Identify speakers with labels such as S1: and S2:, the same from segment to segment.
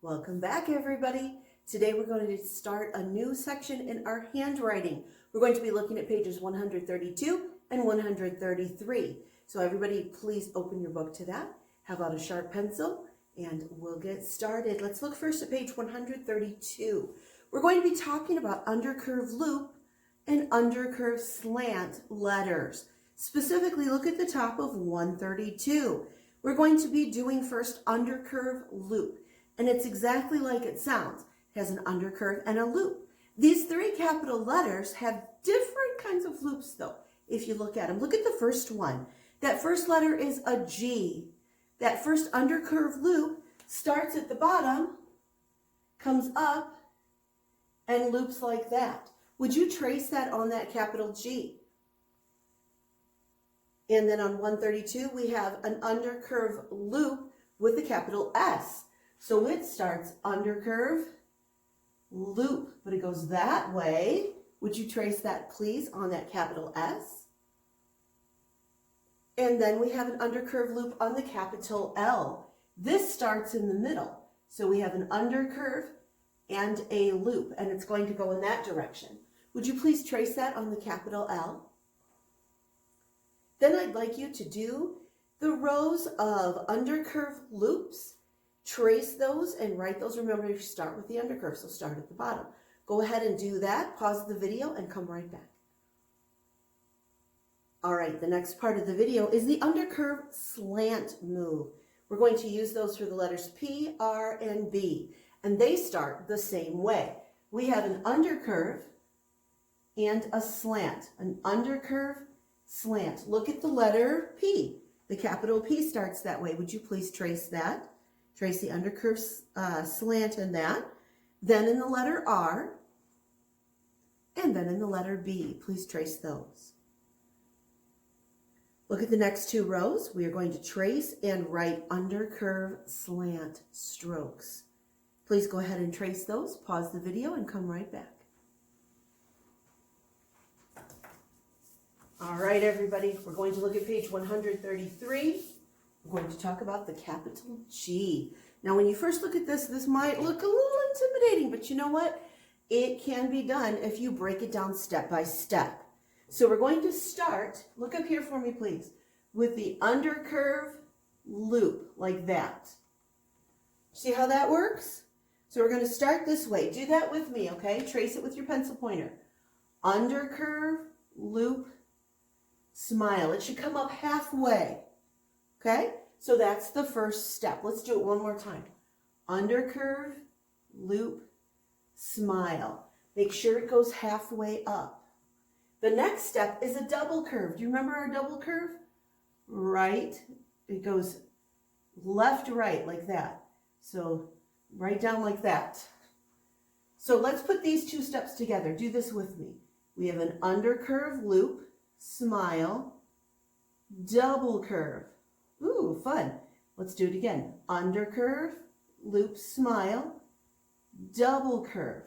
S1: Welcome back, everybody. Today we're going to start a new section in our handwriting. We're going to be looking at pages 132 and 133. So everybody, please open your book to that. Have out a sharp pencil and we'll get started. Let's look first at page 132. We're going to be talking about undercurve loop and undercurve slant letters. Specifically, look at the top of 132. We're going to be doing first undercurve loop. And it's exactly like it sounds. It has an undercurve and a loop. These three capital letters have different kinds of loops though, if you look at them. Look at the first one. That first letter is a G. That first undercurve loop starts at the bottom, comes up, and loops like that. Would you trace that on that capital G? And then on 132, we have an undercurve loop with a capital S. So it starts undercurve, loop, but it goes that way. Would you trace that, please, on that capital S? And then we have an undercurve loop on the capital L. This starts in the middle. So we have an undercurve and a loop, and it's going to go in that direction. Would you please trace that on the capital L? Then I'd like you to do the rows of undercurve loops. Trace those and write those. Remember, you start with the undercurve, so start at the bottom. Go ahead and do that. Pause the video and come right back. All right, the next part of the video is the undercurve slant move. We're going to use those for the letters P, R, and B, and they start the same way. We have an undercurve and a slant. An undercurve, slant. Look at the letter P. The capital P starts that way. Would you please trace that? Trace the undercurve slant in that. Then in the letter R, and then in the letter B. Please trace those. Look at the next two rows. We are going to trace and write undercurve slant strokes. Please go ahead and trace those. Pause the video and come right back. All right, everybody, we're going to look at page 133. We're going to talk about the capital G. Now, when you first look at this, this might look a little intimidating, but you know what? It can be done if you break it down step by step. So we're going to start, look up here for me, please, with the undercurve loop, like that. See how that works? So we're going to start this way. Do that with me, okay? Trace it with your pencil pointer. Undercurve, loop, smile. It should come up halfway. Okay, so that's the first step. Let's do it one more time. Undercurve, loop, smile. Make sure it goes halfway up. The next step is a double curve. Do you remember our double curve? Right, it goes left, right, like that. So right down like that. So let's put these two steps together. Do this with me. We have an undercurve, loop, smile, double curve. Ooh, fun. Let's do it again. Undercurve, loop, smile, double curve.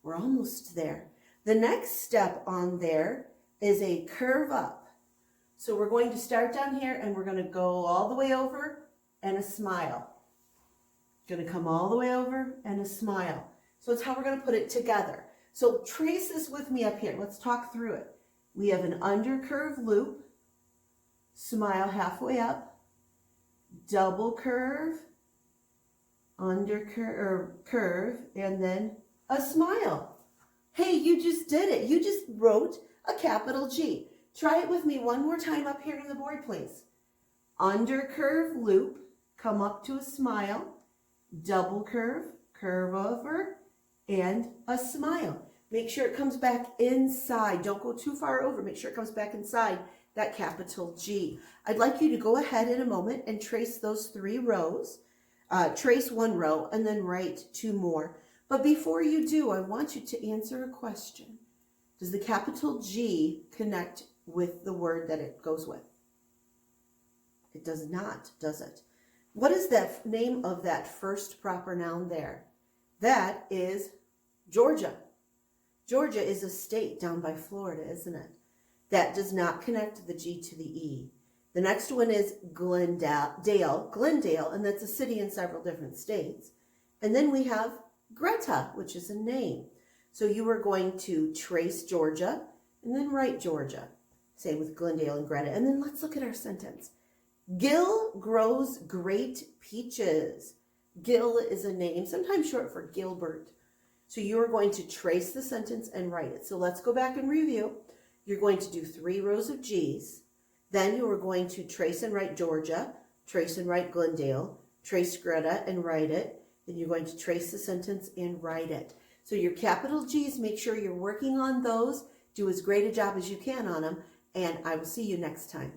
S1: We're almost there. The next step on there is a curve up. So we're going to start down here and we're going to go all the way over and a smile. Going to come all the way over and a smile. So it's how we're going to put it together. So trace this with me up here. Let's talk through it. We have an undercurve loop, smile halfway up, double curve, undercurve, curve, and then a smile. Hey, you just did it. You just wrote a capital G. Try it with me one more time up here on the board, please. Undercurve, loop, come up to a smile, double curve, curve over, and a smile. Make sure it comes back inside. Don't go too far over. Make sure it comes back inside that capital G. I'd like you to go ahead in a moment and trace those three rows. Trace one row and then write two more. But before you do, I want you to answer a question. Does the capital G connect with the word that it goes with? It does not, does it? What is the name of that first proper noun there? That is Georgia. Georgia is a state down by Florida, isn't it? That does not connect the G to the E. The next one is Glendale, and that's a city in several different states. And then we have Greta, which is a name. So you are going to trace Georgia and then write Georgia. Same with Glendale and Greta. And then let's look at our sentence. Gil grows great peaches. Gil is a name, sometimes short for Gilbert. So you are going to trace the sentence and write it. So let's go back and review. You're going to do 3 rows of G's. Then you are going to trace and write Georgia, trace and write Glendale, trace Greta and write it. Then you're going to trace the sentence and write it. So your capital G's, make sure you're working on those. Do as great a job as you can on them. And I will see you next time.